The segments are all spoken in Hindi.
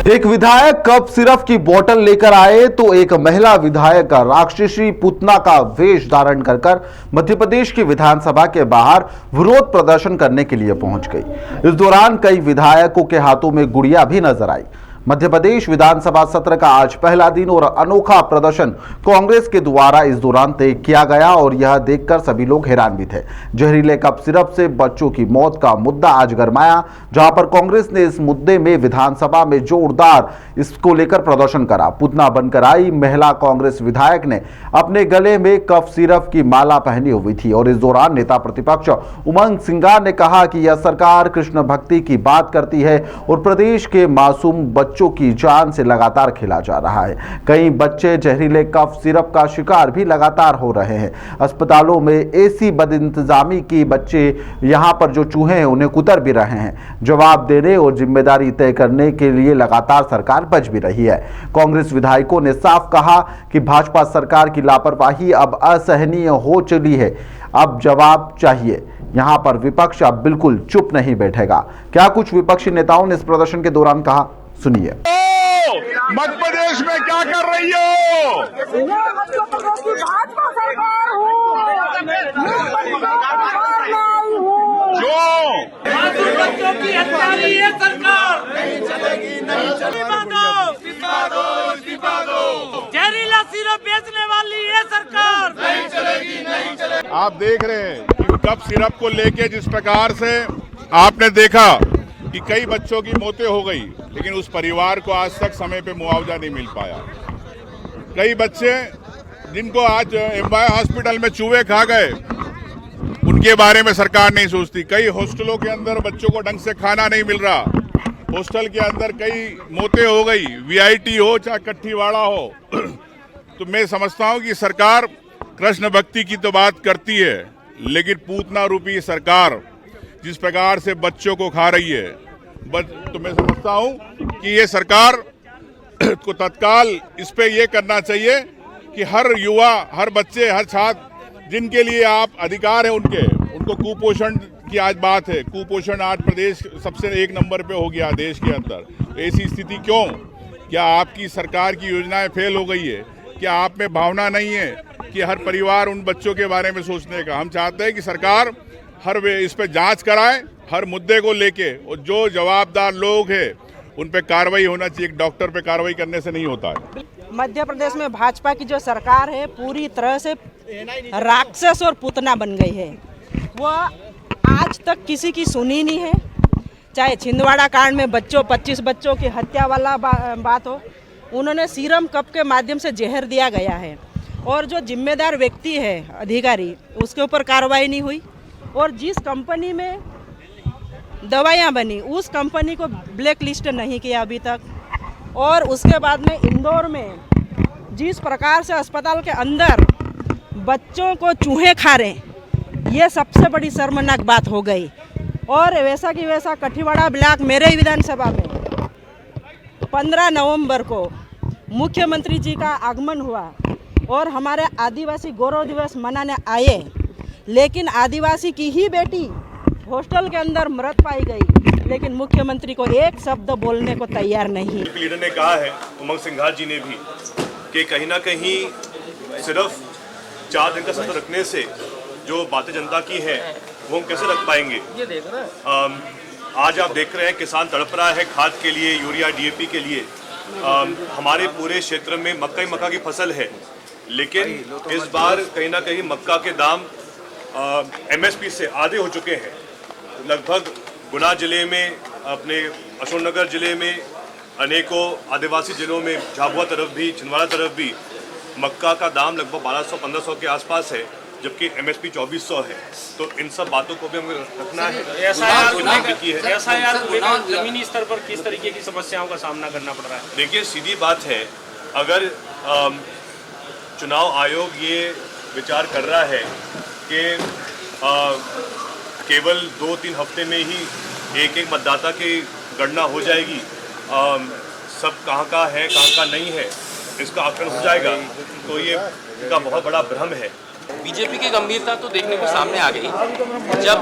एक विधायक कप सिरफ की बोतल लेकर आए तो एक महिला विधायक राक्षसी पुतना का वेश धारण कर मध्य प्रदेश की विधानसभा के बाहर विरोध प्रदर्शन करने के लिए पहुंच गई। इस दौरान कई विधायकों के हाथों में गुड़िया भी नजर आई। मध्य प्रदेश विधानसभा सत्र का आज पहला दिन और अनोखा प्रदर्शन कांग्रेस के द्वारा इस दौरान तय किया गया और यह देखकर सभी लोग हैरान भी थे। जहरीले कप सिरप से बच्चों की मौत का मुद्दा आज गरमाया, जहां पर कांग्रेस ने इस मुद्दे में विधानसभा में जोरदार इसको लेकर प्रदर्शन करा। पुतना बनकर आई महिला कांग्रेस विधायक ने अपने गले में कप सिरप की माला पहनी हुई थी और इस दौरान नेता प्रतिपक्ष उमंग सिंगार ने कहा कि यह सरकार कृष्ण भक्ति की बात करती है और प्रदेश के मासूम बच्चों की जान से लगातार खेला जा रहा है। कई बच्चे जहरीले कफ सिरप का शिकार भी लगातार हो रहे हैं। अस्पतालों में ऐसी बदइंतजामी की बच्चे यहां पर जो चूहे हैं उन्हें कुतर भी रहे हैं। जवाब देने और जिम्मेदारी तय करने के लिए लगातार सरकार बच भी रही है। कांग्रेस विधायकों ने साफ कहा कि भाजपा सरकार की लापरवाही अब असहनीय हो चली है, अब जवाब चाहिए। यहां पर विपक्ष अब बिल्कुल चुप नहीं बैठेगा। क्या कुछ विपक्षी नेताओं ने इस प्रदर्शन के दौरान कहा, सुनिए। मध्य प्रदेश में क्या कर रही हो? क्यों? बच्चों की हत्या रही है सरकार। नहीं चलेगी, नहीं चलेगी। जहरीला सिरप बेचने वाली है सरकार। नहीं चलेगी, नहीं चलेगी। आप देख रहे हैं कि कप सिरप को लेके जिस प्रकार से आपने देखा कि कई बच्चों की मौतें हो गई, लेकिन उस परिवार को आज तक समय पे मुआवजा नहीं मिल पाया। कई बच्चे जिनको आज एमवाय हॉस्पिटल में चूहे खा गए, उनके बारे में सरकार नहीं सोचती। कई हॉस्टलों के अंदर बच्चों को ढंग से खाना नहीं मिल रहा, हॉस्टल के अंदर कई मौतें हो गई, वीआईटी हो चाहे कट्ठीवाड़ा हो। तो मैं समझता हूं कि सरकार कृष्ण भक्ति की तो बात करती है, लेकिन पूतना रूपी सरकार जिस प्रकार से बच्चों को खा रही है, तो मैं समझता हूं कि ये सरकार को तत्काल इस पे ये करना चाहिए कि हर युवा, हर बच्चे, हर छात्र जिनके लिए आप अधिकार है उनको कुपोषण की आज बात है। कुपोषण आज प्रदेश सबसे एक नंबर पे हो गया देश के अंदर। ऐसी स्थिति क्यों? क्या आपकी सरकार की योजनाएं फेल हो गई है? क्या आप में भावना नहीं है कि हर परिवार उन बच्चों के बारे में सोचने का? हम चाहते हैं कि सरकार हर वे इस पे जांच कराए, हर मुद्दे को लेके, और जो जवाबदार लोग हैं उन पे कार्रवाई होना चाहिए। एक डॉक्टर पे कार्रवाई करने से नहीं होता है। मध्य प्रदेश में भाजपा की जो सरकार है पूरी तरह से राक्षस और पुतना बन गई है। वो आज तक किसी की सुनी नहीं है। चाहे छिंदवाड़ा कांड में 25 बच्चों की हत्या वाला बात हो, उन्होंने सीरम कप के माध्यम से जहर दिया गया है और जो जिम्मेदार व्यक्ति है अधिकारी, उसके ऊपर कार्रवाई नहीं हुई। और जिस कंपनी में दवाइयाँ बनी उस कंपनी को ब्लैक लिस्ट नहीं किया अभी तक। और उसके बाद में इंदौर में जिस प्रकार से अस्पताल के अंदर बच्चों को चूहे खा रहे, ये सबसे बड़ी शर्मनाक बात हो गई। और वैसा की वैसा कठीवाड़ा ब्लॉक मेरे विधानसभा में 15 नवंबर को मुख्यमंत्री जी का आगमन हुआ और हमारे आदिवासी गौरव दिवस मनाने आए, लेकिन आदिवासी की ही बेटी हॉस्टल के अंदर मृत पाई गई, लेकिन मुख्यमंत्री को एक शब्द बोलने को तैयार नहीं। लीडर ने कहा है, उमंग सिंघार जी ने भी, कि कहीं ना कहीं सिर्फ 4 दिन का सत्र रखने से जो बातें जनता की है वो हम कैसे रख पाएंगे। आज आप देख रहे हैं किसान तड़प रहा है खाद के लिए, यूरिया डीएपी के लिए। हमारे पूरे क्षेत्र में मक्का की फसल है, लेकिन इस बार कहीं ना कहीं मक्का के दाम एमएसपी से आधे हो चुके हैं। लगभग गुना जिले में, अपने अशोकनगर जिले में, अनेकों आदिवासी जिलों में, झाबुआ तरफ भी, छिंदवाड़ा तरफ भी मक्का का दाम लगभग 1200-1500 के आसपास है, जबकि एमएसपी 2400 है। तो इन सब बातों को भी हमें रखना है। जमीनी स्तर पर किस तरीके की समस्याओं का सामना करना पड़ रहा है? देखिए, सीधी बात है, अगर चुनाव आयोग ये विचार कर रहा है कि केवल 2-3 हफ्ते में ही एक मतदाता की गणना हो जाएगी, सब कहाँ का है कहाँ का नहीं है इसका आकलन हो जाएगा, तो ये इनका बहुत बड़ा भ्रम है। बीजेपी की गंभीरता तो देखने को सामने आ गई जब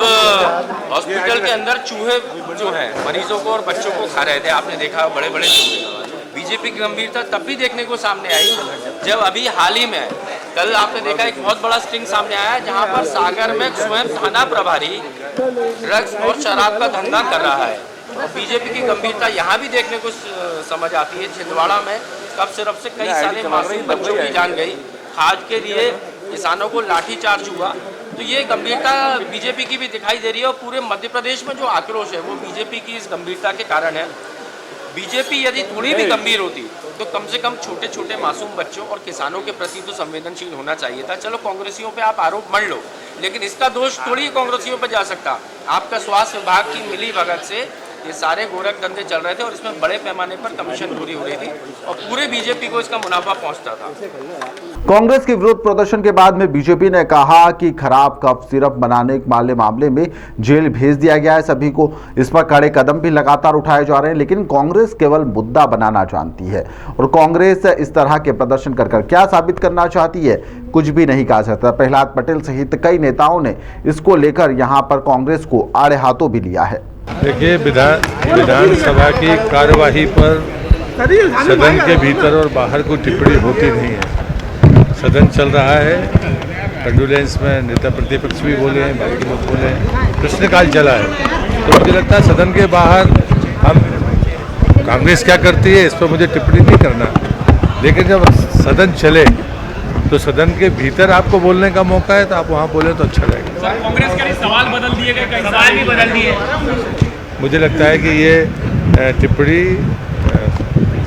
हॉस्पिटल के अंदर चूहे जो हैं मरीजों को और बच्चों को खा रहे थे। आपने देखा बड़े बड़े चूहे। बीजेपी की गंभीरता तब भी देखने को सामने आई जब अभी हाल ही में कल आपने देखा एक बहुत बड़ा स्टिंग सामने आया जहां पर सागर में स्वयं थाना प्रभारी ड्रग्स और शराब का धंधा कर रहा है। और बीजेपी की गंभीरता यहाँ भी देखने को समझ आती है। छिंदवाड़ा में कब सिर्फ से कई सारे मासूम बच्चों की जान गई, खाद के लिए किसानों को लाठीचार्ज हुआ। तो ये गंभीरता बीजेपी की भी दिखाई दे रही है और पूरे मध्य प्रदेश में जो आक्रोश है वो बीजेपी की इस गंभीरता के कारण है। बीजेपी यदि थोड़ी भी गंभीर होती तो कम से कम छोटे छोटे मासूम बच्चों और किसानों के प्रति तो संवेदनशील होना चाहिए था। चलो कांग्रेसियों पे आप आरोप मढ़ लो, लेकिन इसका दोष थोड़ी कांग्रेसियों पे जा सकता। आपका स्वास्थ्य विभाग की मिली भगत से ये सारे गोरख धंधे चल रहे थे और इसमें बड़े पैमाने पर कमीशनखोरी हो रही थी और पूरे बीजेपी को इसका मुनाफा पहुंचता था। कांग्रेस के विरोध प्रदर्शन के बाद में बीजेपी ने कहा कि खराब कफ सिरप बनाने वाले मामले में जेल भेज दिया गया है सभी को। इस पर कड़े कदम भी लगातार उठाए जा रहे हैं, लेकिन कांग्रेस केवल मुद्दा बनाना जानती है और कांग्रेस इस तरह के प्रदर्शन कर क्या साबित करना चाहती है कुछ भी नहीं कहा सकता। प्रहलाद पटेल सहित कई नेताओं ने इसको लेकर यहाँ पर कांग्रेस को आड़े हाथों भी लिया है। देखिए, विधानसभा की कार्यवाही पर सदन के भीतर और बाहर कोई टिप्पणी होती नहीं है। सदन चल रहा है, कंडोलेंस में नेता प्रतिपक्ष भी बोले हैं, बाकी लोग बोले हैं, प्रश्नकाल चला है। तो मुझे लगता है सदन के बाहर हम कांग्रेस क्या करती है इस पर मुझे टिप्पणी नहीं करना, लेकिन जब सदन चले तो सदन के भीतर आपको बोलने का मौका है तो आप वहाँ बोले तो अच्छा रहेगा। कांग्रेस के सवाल बदल दिए गए, कई सवाल भी बदल दिए। मुझे लगता है कि ये टिप्पणी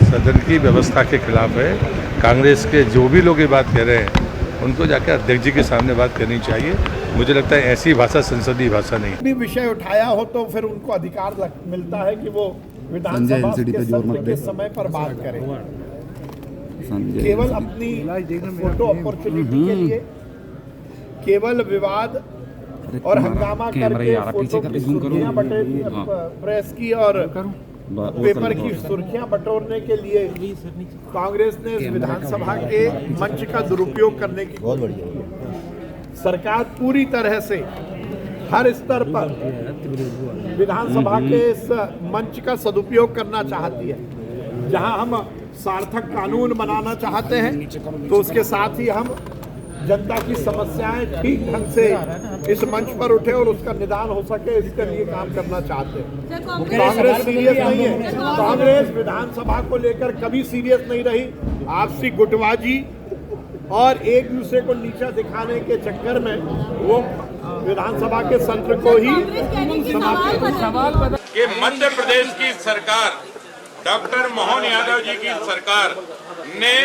सदन की व्यवस्था के खिलाफ है। कांग्रेस के जो भी लोग ये बात कह रहे हैं उनको जाकर अध्यक्ष जी के सामने बात करनी चाहिए। मुझे लगता है ऐसी भाषा संसदीय भाषा नहीं है। भी विषय उठाया हो तो फिर उनको अधिकार मिलता है कि वो विधानसभा के सत्र के समय पर बात करें। केवल अपनी फोटो अपॉर्चुनिटी के लिए, केवल विवाद और हंगामा करके फोटो की सुर्खियां प्रेस की और पेपर की सुर्खियां बटोरने के लिए कांग्रेस ने विधानसभा के मंच का दुरुपयोग करने की बहुत बढ़िया। सरकार पूरी तरह से हर स्तर पर विधानसभा के इस मंच का सदुपयोग करना चाहती है। जहां हम सार्थक कानून बनाना चाहते हैं तो उसके साथ ही हम जनता की समस्याएं ठीक ढंग से इस मंच पर उठे और उसका निदान हो सके, इसके लिए काम करना चाहते हैं। कांग्रेस सीरियस नहीं है। कांग्रेस विधानसभा को लेकर कभी सीरियस नहीं रही। आपसी गुटबाजी और एक दूसरे को नीचा दिखाने के चक्कर में वो विधानसभा के सत्र को ही कि मध्य प्रदेश की सरकार, डॉक्टर मोहन यादव जी की सरकार ने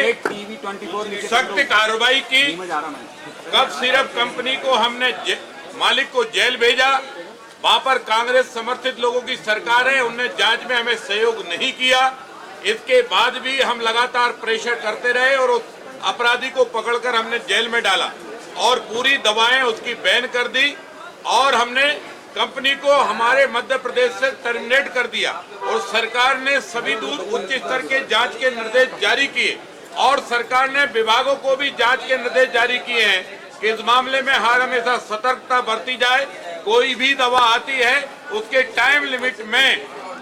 सख्त कार्रवाई की। कफ सिरप कंपनी को हमने मालिक को जेल भेजा। वहां पर कांग्रेस समर्थित लोगों की सरकार है, उनने जांच में हमें सहयोग नहीं किया। इसके बाद भी हम लगातार प्रेशर करते रहे और उस अपराधी को पकड़कर हमने जेल में डाला और पूरी दवाएं उसकी बैन कर दी और हमने कंपनी को हमारे मध्य प्रदेश से टर्मिनेट कर दिया और सरकार ने सभी दूर उच्च स्तर के जांच के निर्देश जारी किए और सरकार ने विभागों को भी जांच के निर्देश जारी किए हैं कि इस मामले में हर हमेशा सतर्कता बरती जाए। कोई भी दवा आती है उसके टाइम लिमिट में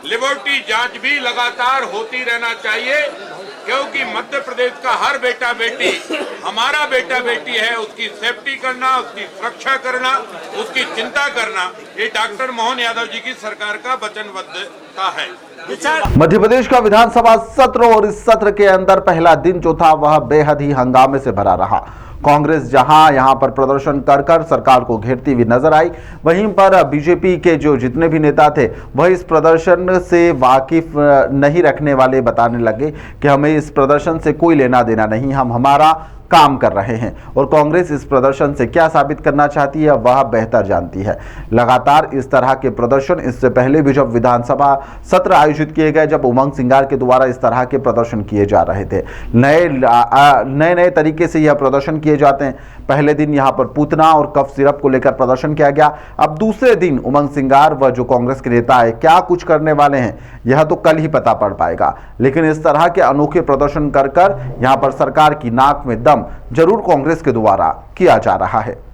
लेबोरेटरी जांच भी लगातार होती रहना चाहिए, क्योंकि मध्य प्रदेश का हर बेटा बेटी हमारा बेटा बेटी है। उसकी सेफ्टी करना, उसकी सुरक्षा करना, उसकी चिंता करना, ये डॉक्टर मोहन यादव जी की सरकार का वचनबद्धता है। मध्य प्रदेश का विधानसभा सत्र और इस सत्र के अंदर पहला दिन जो था वह बेहद ही हंगामे से भरा रहा। कांग्रेस जहां यहां पर प्रदर्शन कर कर सरकार को घेरती हुई नजर आई, वहीं पर बीजेपी के जो जितने भी नेता थे वह इस प्रदर्शन से वाकिफ नहीं रखने वाले बताने लगे कि हमें इस प्रदर्शन से कोई लेना देना नहीं, हम हमारा काम कर रहे हैं। और कांग्रेस इस प्रदर्शन से क्या साबित करना चाहती है वह बेहतर जानती है। लगातार इस तरह के प्रदर्शन इससे पहले भी जब विधानसभा सत्र आयोजित किए गए, जब उमंग सिंगार के द्वारा इस तरह के प्रदर्शन किए जा रहे थे, नए तरीके से यह प्रदर्शन किए जाते हैं। पहले दिन यहां पर पूतना और कफ सिरप को लेकर प्रदर्शन किया गया। अब दूसरे दिन उमंग सिंगार व जो कांग्रेस के नेता है क्या कुछ करने वाले हैं यह तो कल ही पता पड़ पाएगा। लेकिन इस तरह के अनोखे प्रदर्शन कर कर यहां पर सरकार की नाक में दम जरूर कांग्रेस के द्वारा किया जा रहा है।